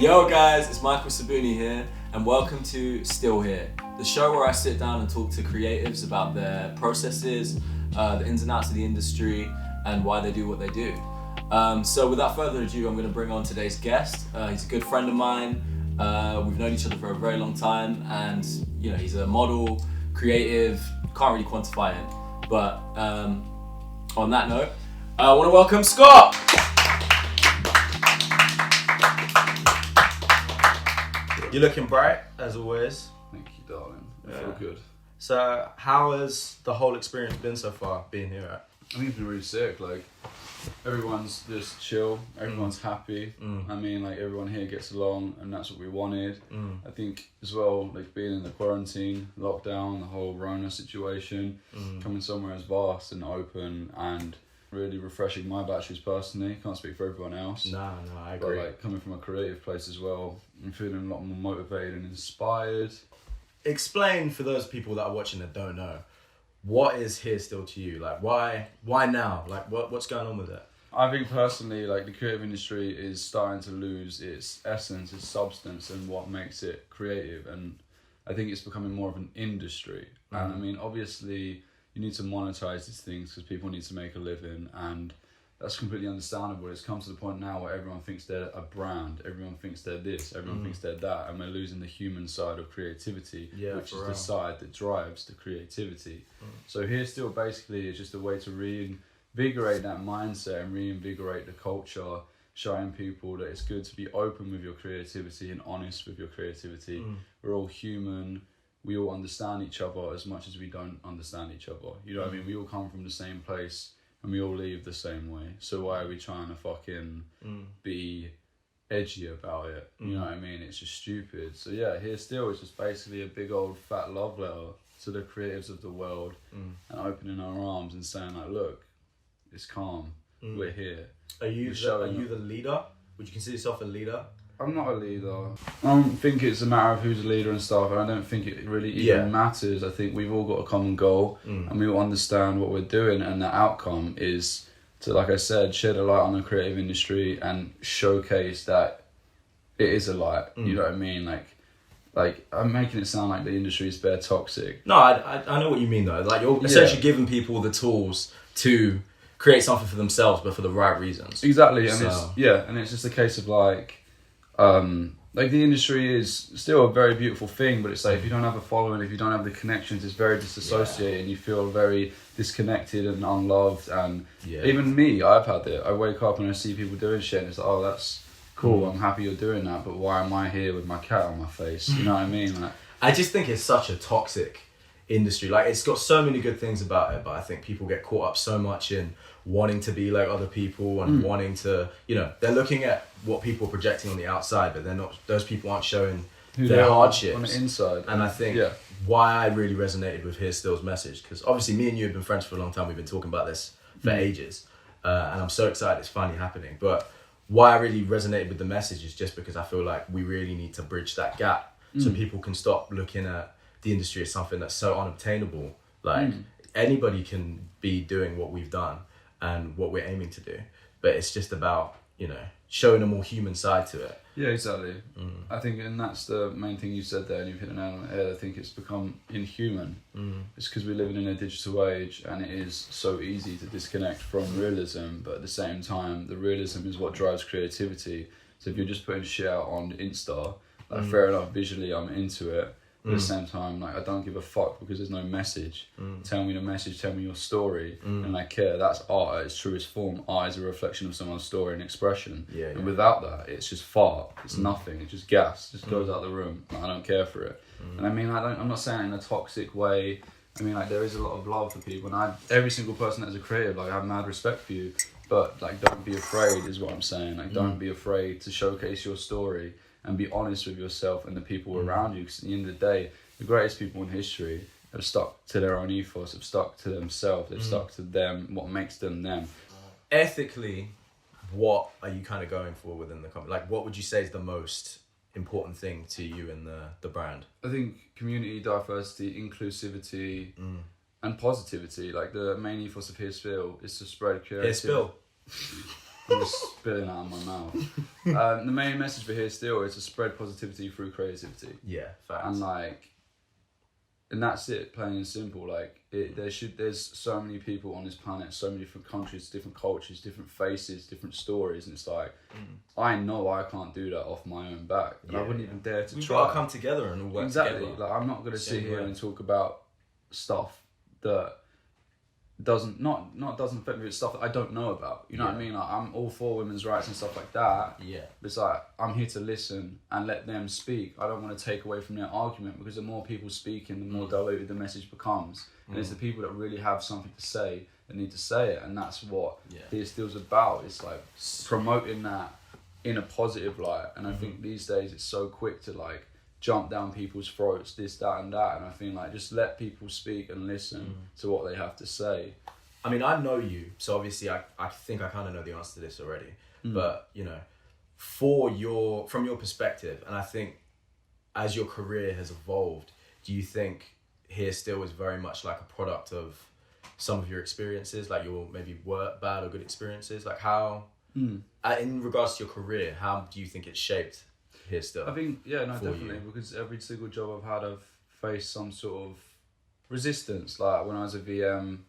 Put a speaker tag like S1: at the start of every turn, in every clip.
S1: Yo guys, it's Michael Sabuni here, and welcome to Still Here, the show where I sit down and talk to creatives about their processes, the ins and outs of the industry, and why they do what they do. So without further ado, I'm going to bring on today's guest. He's a good friend of mine. We've known each other for a very long time, and he's a model, creative, can't really quantify him. But on that note, I want to welcome Scott! You're looking bright, as always.
S2: Thank you, darling. I feel good.
S1: So, how has the whole experience been so far, being here at?
S2: I think it's been really sick. Like, everyone's just chill. Everyone's happy. I mean, like, everyone here gets along, and that's what we wanted. I think, as well, like, being in the quarantine, lockdown, the whole Rona situation, coming somewhere as vast and open and really refreshing my batteries personally. Can't speak for everyone else.
S1: No, I agree.
S2: But, like, coming from a creative place as well, I'm feeling a lot more motivated and inspired.
S1: Explain for those people that are watching that don't know, what is Here Still to you? Like, why now? Like, what's going on with it?
S2: I think personally, like, the creative industry is starting to lose its essence, its substance, and what makes it creative. And I think it's becoming more of an industry. And I mean, obviously, you need to monetize these things because people need to make a living, and that's completely understandable. It's come to the point now where everyone thinks they're a brand, everyone thinks they're this, everyone thinks they're that, and we're losing the human side of creativity, which is the side that drives the creativity. So Here Still basically is just a way to reinvigorate that mindset and reinvigorate the culture, showing people that it's good to be open with your creativity and honest with your creativity. We're all human. We all understand each other as much as we don't understand each other. You know what I mean? We all come from the same place and we all leave the same way. So why are we trying to fucking be edgy about it? You know what I mean? It's just stupid. So yeah, Here Still is just basically a big old fat love letter to the creatives of the world and opening our arms and saying like, look, it's calm. We're here.
S1: Are you the leader? Would you consider yourself a leader?
S2: I'm not a leader. I don't think it's a matter of who's a leader and stuff, and I don't think it really even matters. I think we've all got a common goal, and we all understand what we're doing, and the outcome is to, like I said, shed a light on the creative industry and showcase that it is a light. You know what I mean? Like I'm making it sound like the industry is bare toxic.
S1: No, I know what you mean though. Like, you're essentially giving people the tools to create something for themselves, but for the right reasons.
S2: Exactly, and it's just a case of like the industry is still a very beautiful thing, but it's like if you don't have a following, if you don't have the connections, it's very disassociated and you feel very disconnected and unloved. And even me, I've had it. I wake up and I see people doing shit and it's like, oh, that's cool, I'm happy you're doing that, but why am I here with my cat on my face? You know what I mean? Like,
S1: I just think it's such a toxic industry. Like, it's got so many good things about it, but I think people get caught up so much in wanting to be like other people and wanting to, they're looking at what people are projecting on the outside, but they're not, those people aren't showing their hardships
S2: on the inside.
S1: And I think why I really resonated with Here Still's message, because obviously me and you have been friends for a long time, we've been talking about this for ages, and I'm so excited it's finally happening. But why I really resonated with the message is just because I feel like we really need to bridge that gap so people can stop looking at the industry as something that's so unobtainable. Like, anybody can be doing what we've done and what we're aiming to do, but it's just about showing a more human side to it.
S2: Yeah, exactly. I think, and that's the main thing you said there, and you've hit the nail on the head. I think it's become inhuman. It's because we're living in a digital age, and it is so easy to disconnect from realism, but at the same time, the realism is what drives creativity. So if you're just putting shit out on Insta, like, fair enough, visually I'm into it, but at the same time, like, I don't give a fuck because there's no message. Tell me the message, tell me your story, and I care. That's art at its truest form. Art is a reflection of someone's story and expression. And without that, it's just fart. It's nothing. It's just gas. It just goes out the room. Like, I don't care for it. And I mean, I'm not saying it in a toxic way. I mean, like, there is a lot of love for people, and every single person that's a creative, like, I have mad respect for you. But, like, don't be afraid is what I'm saying. Like, don't be afraid to showcase your story and be honest with yourself and the people around you, because at the end of the day, the greatest people in history have stuck to their own ethos, have stuck to themselves, they've stuck to them, what makes them them.
S1: Ethically, what are you kind of going for within the company? Like, what would you say is the most important thing to you in the brand?
S2: I think community, diversity, inclusivity, and positivity. Like, the main ethos of Here Still is to spread creativity.
S1: Here Spill.
S2: I'm just spilling out of my mouth. The main message for Here Still is to spread positivity through creativity.
S3: Yeah, facts.
S2: And like, and that's it, plain and simple. Like, there's so many people on this planet, so many different countries, different cultures, different faces, different stories, and it's like, I know I can't do that off my own back, and I wouldn't even dare to
S3: We've
S2: try.
S3: got to come together and all work
S2: exactly.
S3: together.
S2: Like, I'm not gonna sit
S3: Same
S2: here
S3: way.
S2: and talk about stuff that doesn't affect me. It's stuff that I don't know about. You know what I mean? Like, I'm all for women's rights and stuff like that.
S3: Yeah.
S2: It's like, I'm here to listen and let them speak. I don't want to take away from their argument, because the more people speaking, the more diluted the message becomes. And it's the people that really have something to say that need to say it. And that's what Here Still's about. It's like promoting that in a positive light. And I think these days it's so quick to like jump down people's throats, this, that and that. And I think like, just let people speak and listen to what they have to say.
S3: I mean, I know you, so obviously I think I kind of know the answer to this already. But, you know, from your perspective, and I think as your career has evolved, do you think Here Still is very much like a product of some of your experiences, like your maybe bad or good experiences? Like how, in regards to your career, how do you think it's shaped Here Still?
S2: I think, definitely, because every single job I've had, I've faced some sort of resistance. Like when I was a VM,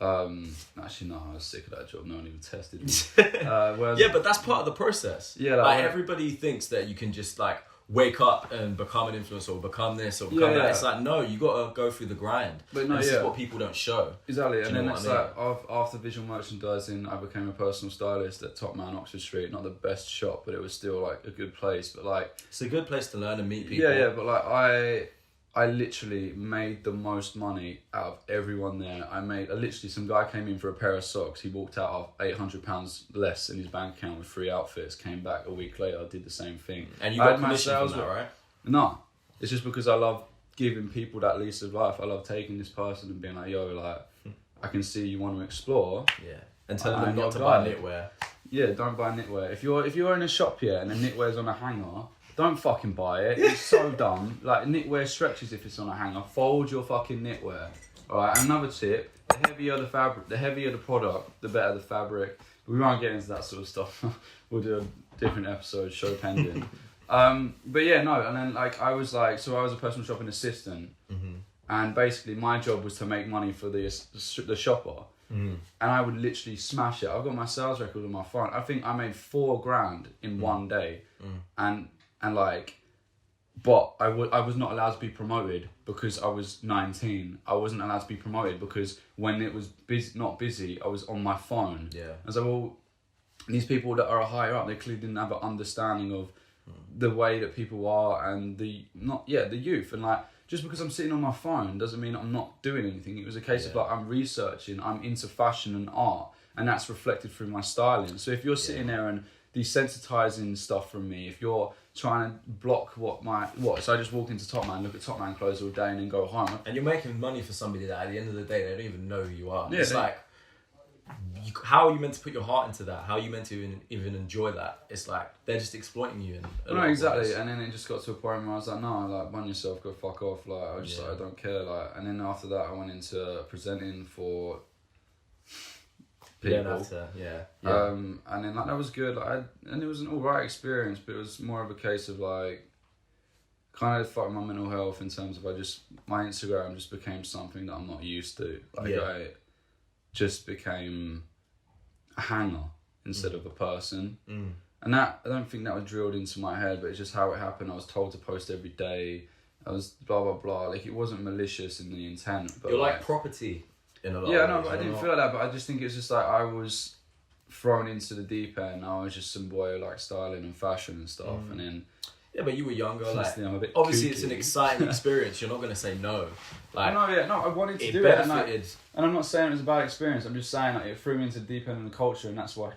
S2: actually no, I was sick of that job. No one even tested me.
S3: Yeah, but that's part of the process.
S2: Yeah,
S3: like everybody thinks that you can just like wake up and become an influencer or become this or become that. It's like, no, you gotta go through the grind. But no, this is what people don't show.
S2: Exactly, and then it's like after visual merchandising, I became a personal stylist at Top Man Oxford Street. Not the best shop, but it was still like a good place. But like,
S3: it's a good place to learn and meet people.
S2: Yeah, but like I literally made the most money out of everyone there. Literally, some guy came in for a pair of socks. He walked out of £800 less in his bank account with 3 outfits. Came back a week later, I did the same thing.
S3: And you got commission from that, right?
S2: No, it's just because I love giving people that lease of life. I love taking this person and being like, yo, like, I can see you want to explore.
S3: Yeah. And telling them not to buy knitwear.
S2: Yeah, don't buy knitwear. If you're in a shop here and the knitwear's on a hanger, don't fucking buy it. It's so dumb. Like, knitwear stretches if it's on a hanger. Fold your fucking knitwear. Alright, another tip. The heavier the fabric, the heavier the product, the better the fabric. We won't get into that sort of stuff. We'll do a different episode, show pending. But yeah, no, and then like I was a personal shopping assistant. And basically my job was to make money for the shopper. And I would literally smash it. I've got my sales record on my phone. I think I made $4,000 in one day. And like, but I was not allowed to be promoted because I was 19. I wasn't allowed to be promoted because when it was not busy, I was on my phone.
S3: Yeah.
S2: And so, well, these people that are higher up, they clearly didn't have an understanding of the way that people are and the youth. And like, just because I'm sitting on my phone doesn't mean I'm not doing anything. It was a case of like, I'm researching, I'm into fashion and art, and that's reflected through my styling. So if you're sitting there and desensitizing stuff from me, if you're trying to block so I just walk into Top Man, look at Top Man clothes all day and then go home.
S3: And you're making money for somebody that at the end of the day, they don't even know who you are.
S2: Yeah,
S3: it's like, how are you meant to put your heart into that? How are you meant to even enjoy that? It's like, they're just exploiting you.
S2: No, exactly. And then it just got to a point where I was like, no, like, run yourself, go fuck off. Like, I just, I don't care. Like, and then after that, I went into presenting for people. And then like that was good. Like, and it was an alright experience, but it was more of a case of like, kind of fucked my mental health in terms of my Instagram just became something that I'm not used to. Like I just became a hanger instead of a person. And that, I don't think that was drilled into my head, but it's just how it happened. I was told to post every day. I was blah, blah, blah. Like, it wasn't malicious in the intent. But
S3: you're like property in a lot of
S2: ways.
S3: But
S2: I didn't feel like that, but I just think it's just like I was thrown into the deep end. I was just some boy who liked styling and fashion and stuff. And then...
S3: Yeah, but you were younger. Like,
S2: I'm a bit
S3: obviously,
S2: kooky.
S3: it's an exciting experience. You're not going to say no. Like,
S2: I wanted to do
S3: benefited.
S2: it. And I'm not saying it was a bad experience. I'm just saying like, it threw me into the deep end of the culture, and that's why...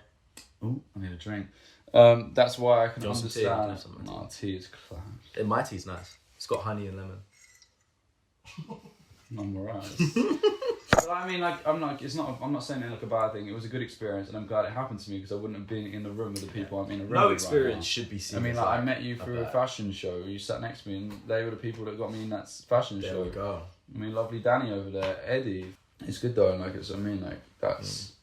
S2: Ooh, I need a drink. That's why I can understand. Tea is class.
S3: My tea's nice. It's got honey and lemon.
S2: But I mean, like, I'm not saying it like a bad thing. It was a good experience, and I'm glad it happened to me because I wouldn't have been in the room with the people I'm in a room with.
S3: No experience
S2: right
S3: should be seen.
S2: I mean, like, I met you through a fashion show. You sat next to me, and they were the people that got me in that fashion show.
S3: There we go.
S2: I mean, lovely Danny over there, Eddie. It's good though, and like, that's.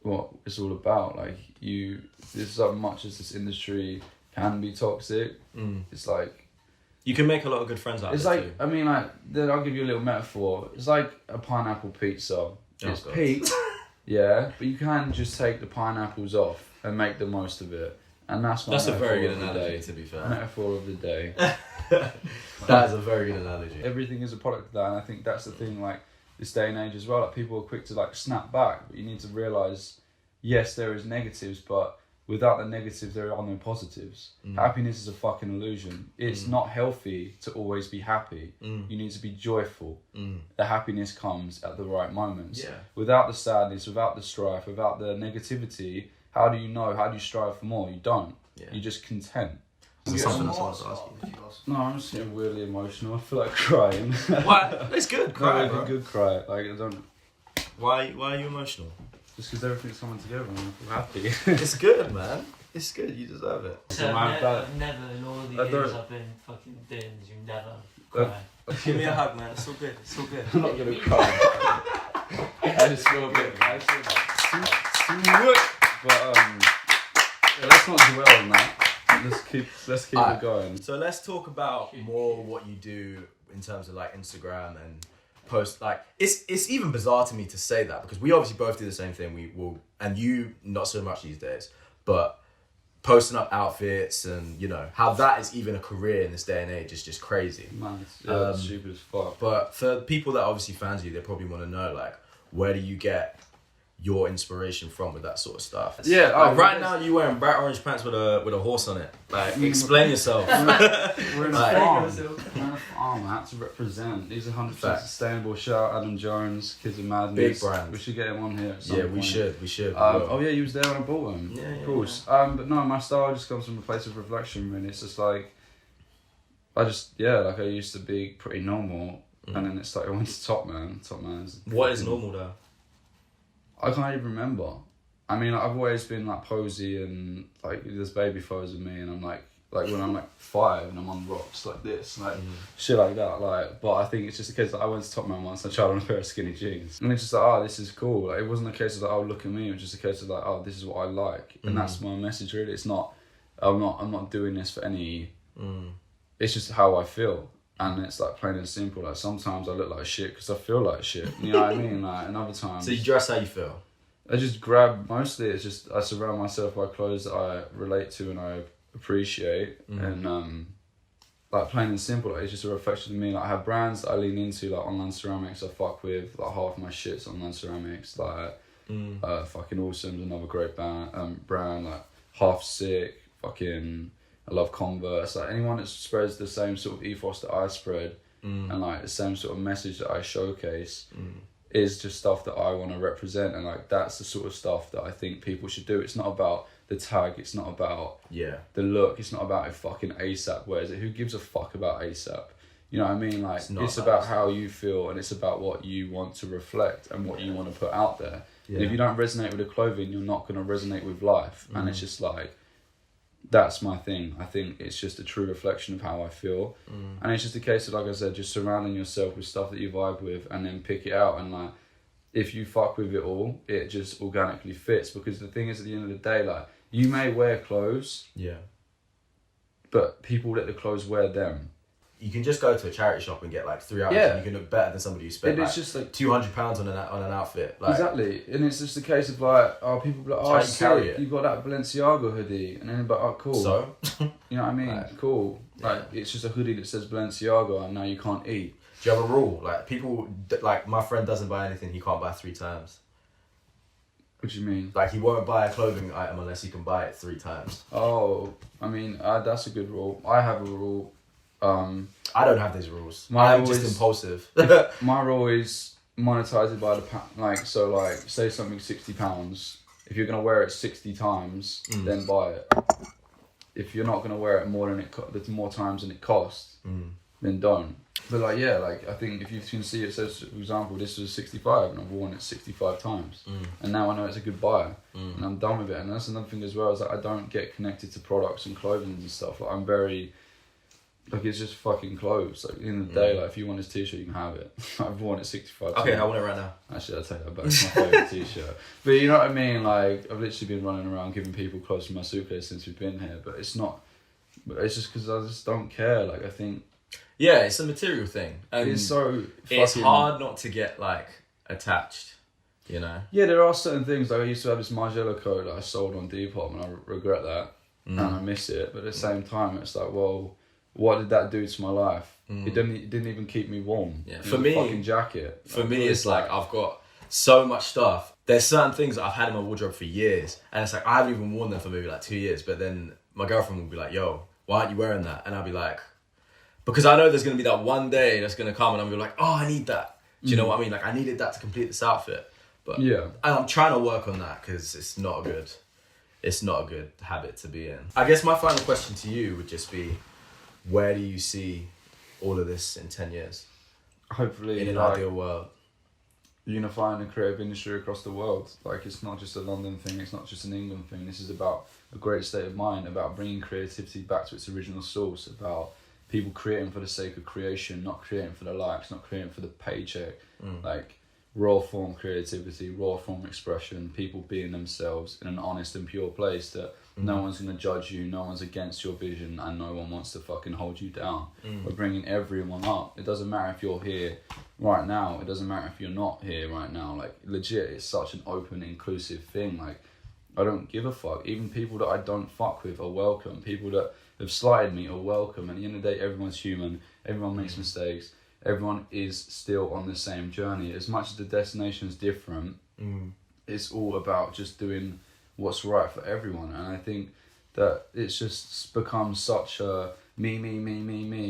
S2: what it's all about. Like there's so much as this industry can be toxic. It's like
S3: you can make a lot of good friends out of it.
S2: It's like
S3: too.
S2: I mean, like I'll give you a little metaphor. It's like a pineapple pizza. It's peak, yeah, but you can just take the pineapples off and make the most of it. And that's
S3: a very good analogy, to be fair.
S2: Metaphor of the day.
S3: That is a very good analogy.
S2: Everything is a product of that, and I think that's the thing. Like this day and age as well. Like people are quick to like snap back, but you need to realize, yes, there is negatives, but without the negatives, there are no positives. Happiness is a fucking illusion. It's not healthy to always be happy. You need to be joyful. The happiness comes at the right moments.
S3: Yeah.
S2: Without the sadness, without the strife, without the negativity, how do you know? How do you strive for more? You don't.
S3: Yeah.
S2: You're just content.
S3: That's something else I wanted to ask you.
S2: No, I'm just getting weirdly emotional. I feel like crying.
S3: Why? It's good. Cry, bro.
S2: A good cry. Like I don't.
S3: Why are you emotional?
S2: Just because everything's coming together and I feel happy.
S3: It's good, man. It's good. You deserve it.
S4: So I've never in all the years I've been fucking doing this, you never cry.
S3: Give me a hug, man. It's all good. It's all good.
S2: I'm not gonna cry. I just feel a bit. But yeah, let's not dwell on that. Let's keep it going.
S3: So let's talk about more what you do in terms of like Instagram and post. Like it's even bizarre to me to say that because we obviously both do the same thing. We will, and you not so much these days, but posting up outfits and you know how that is even a career in this day and age is just crazy.
S2: Man, it's stupid as fuck.
S3: But for people that obviously fans you, they probably want to know like where do you get your inspiration from with that sort of stuff?
S2: Yeah,
S3: like right now you wearing bright orange pants with a horse on it. Like explain yourself.
S2: We're in a farm. We're in a farm. I had to represent. These are 100% sustainable. Shout out Adam Jones, Kids of Madness.
S3: Big brand.
S2: We should get him on here at some
S3: Yeah,
S2: point.
S3: we should.
S2: Oh yeah, he was there when I bought him.
S3: Yeah,
S2: of course. But no, my style just comes from a place of reflection. Really, it's just like I used to be pretty normal, and then it's like I went to Top Man. Top Man's.
S3: What is normal though?
S2: I can't even remember. I mean, I've always been like posy and like there's baby photos of me, and I'm like when I'm like 5 and I'm on rocks like this, like shit like that. Like, but I think it's just a case that I went to Top Man once and I tried on a pair of skinny jeans, and it's just like, oh, this is cool. Like, it wasn't a case of like, oh, look at me. It was just a case of like, oh, this is what I like, and that's my message really. It's not, I'm not doing this for any. It's just how I feel. And it's like plain and simple. Like sometimes I look like shit because I feel like shit. You know what I mean? Like, and other times.
S3: So you dress how you feel.
S2: I just grab. Mostly, it's just I surround myself by clothes that I relate to and I appreciate. And like plain and simple. Like, it's just a reflection of me. Like I have brands that I lean into, like online ceramics. I fuck with. Like half my shit's online ceramics. Like fucking Awesome's another great brand. Like Half Sick. Fucking. I love Converse. Like anyone that spreads the same sort of ethos that I spread and like the same sort of message that I showcase is just stuff that I want to represent, and like that's the sort of stuff that I think people should do. It's not about the tag, it's not about the look, it's not about if fucking ASAP wears it. Who gives a fuck about ASAP? You know what I mean? Like it's about how you feel, and it's about what you want to reflect and what you want to put out there. And if you don't resonate with the clothing, you're not going to resonate with life. And it's just like, that's my thing. I think it's just a true reflection of how I feel. And it's just a case of, like I said, just surrounding yourself with stuff that you vibe with and then pick it out. And like, if you fuck with it all, it just organically fits. Because the thing is, at the end of the day, like, you may wear clothes, but people let the clothes wear them. You
S3: can just go to a charity shop and get like 3 outfits and you can look better than somebody who spent
S2: it's just like
S3: £200 on an outfit. Like,
S2: exactly. And it's just a case of like, oh, people be like, oh, sick, you got that Balenciaga hoodie. And then they're like, oh, cool.
S3: So?
S2: You know what I mean? Like, cool. Like, it's just a hoodie that says Balenciaga and now you can't eat.
S3: Do you have a rule? Like, people, like, my friend doesn't buy anything he can't buy 3 times.
S2: What do you mean?
S3: Like, he won't buy a clothing item unless he can buy it 3 times.
S2: Oh, I mean, that's a good rule. I have a rule.
S3: I don't have these rules. I'm just impulsive.
S2: My rule is monetize it by the like. So like, say something's £60. If you're gonna wear it 60 times, then buy it. If you're not gonna wear it more times than it costs, then don't. But like, yeah, like I think if you can see it says, for example, this was 65 and I've worn it 65 times, and now I know it's a good buy, and I'm done with it. And that's another thing as well, is that I don't get connected to products and clothing and stuff. Like I'm very Like, it's just fucking clothes. Like, in the day, like, if you want this t-shirt, you can have it. I've worn it 65 times.
S3: Okay, I want it right now.
S2: Actually, I'll take that back. It's my favourite t-shirt. But you know what I mean? Like, I've literally been running around giving people clothes from my suitcase since we've been here. But it's not... But it's just because I just don't care. Like, I think...
S3: Yeah, it's a material thing.
S2: It's so
S3: It's
S2: fucking...
S3: hard not to get, like, attached, you know?
S2: Yeah, there are certain things. Like, I used to have this Margiela coat that I sold on Depop, and I regret that. And I miss it. But at the same time, it's like, well... What did that do to my life? It didn't even keep me warm.
S3: Yeah.
S2: It
S3: For
S2: was
S3: me,
S2: a fucking jacket.
S3: For me, it's like I've got so much stuff. There's certain things that I've had in my wardrobe for years, and it's like I haven't even worn them for maybe like 2 years. But then my girlfriend will be like, "Yo, why aren't you wearing that?" And I'll be like, "Because I know there's gonna be that one day that's gonna come, and I'm gonna be like, oh, I need that." Do you know what I mean? Like I needed that to complete this outfit. But
S2: yeah,
S3: and I'm trying to work on that because it's not a good habit to be in. I guess my final question to you would just be, where do you see all of this in 10 years?
S2: Hopefully,
S3: in an
S2: like,
S3: ideal world.
S2: Unifying the creative industry across the world. Like, it's not just a London thing, it's not just an England thing. This is about a great state of mind, about bringing creativity back to its original source, about people creating for the sake of creation, not creating for the likes, not creating for the paycheck. Like, raw form creativity, raw form expression, people being themselves in an honest and pure place that no one's going to judge you, no one's against your vision, and no one wants to fucking hold you down. We're bringing everyone up. It doesn't matter if you're here right now, it doesn't matter if you're not here right now. Like, legit, it's such an open, inclusive thing. Like, I don't give a fuck. Even people that I don't fuck with are welcome. People that have slighted me are welcome. At the end of the day, everyone's human, everyone makes mistakes, everyone is still on the same journey. As much as the destination's different, it's all about just doing what's right for everyone. And I think that it's just become such a me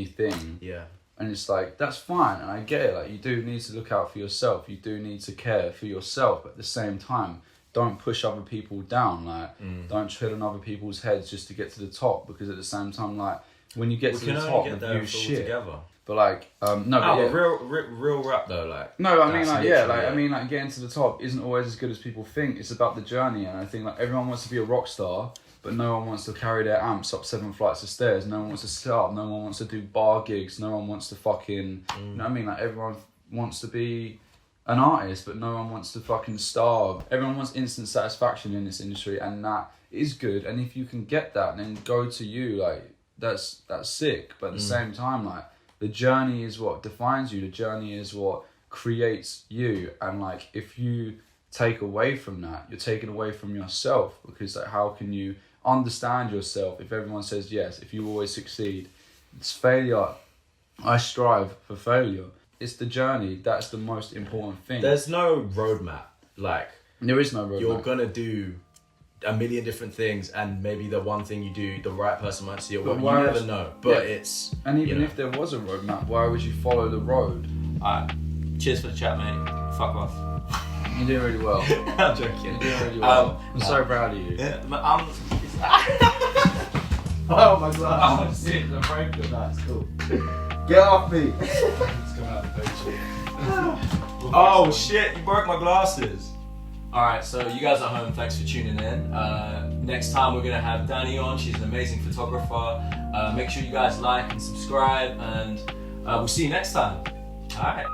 S2: thing.
S3: Yeah.
S2: And it's like, that's fine, and I get it. Like, you do need to look out for yourself, you do need to care for yourself, but at the same time, don't push other people down. Like, don't tread on other people's heads just to get to the top, because at the same time, like, when you get to the top, the view's shit.
S3: Together.
S2: But like, no, but yeah.
S3: real rap though, like.
S2: No, I mean, like, yeah, like, I mean, like, getting to the top isn't always as good as people think. It's about the journey, and I think, like, everyone wants to be a rock star, but no one wants to carry their amps up 7 flights of stairs. No one wants to sit up. No one wants to do bar gigs. No one wants to fucking, you know what I mean? Like, everyone wants to be an artist, but no one wants to fucking starve. Everyone wants instant satisfaction in this industry, and that is good. And if you can get that, then go to you. Like, that's sick. But at the same time, like, the journey is what defines you. The journey is what creates you. And like, if you take away from that, you're taking away from yourself, because like, how can you understand yourself if everyone says yes, if you always succeed? It's failure. I strive for failure. It's the journey. That's the most important thing.
S3: There's no roadmap. Like,
S2: there is no roadmap.
S3: You're gonna do a million different things, and maybe the one thing you do, the right person might see it. You never know. But it's...
S2: And even if there was a roadmap, why would you follow the road?
S1: Alright, cheers for the chat, mate. Fuck off.
S2: You're doing really well.
S3: I'm joking.
S2: You're doing really well. I'm so proud of you.
S1: Yeah, but
S3: Oh my god.
S1: I'm sick. I'm very good. That's cool.
S3: Get off me.
S2: It's coming out of the picture.
S3: Oh shit, you broke my glasses.
S1: Alright, so you guys at home, thanks for tuning in. Next time we're going to have Danny on. She's an amazing photographer. Make sure you guys like and subscribe, and we'll see you next time. Alright.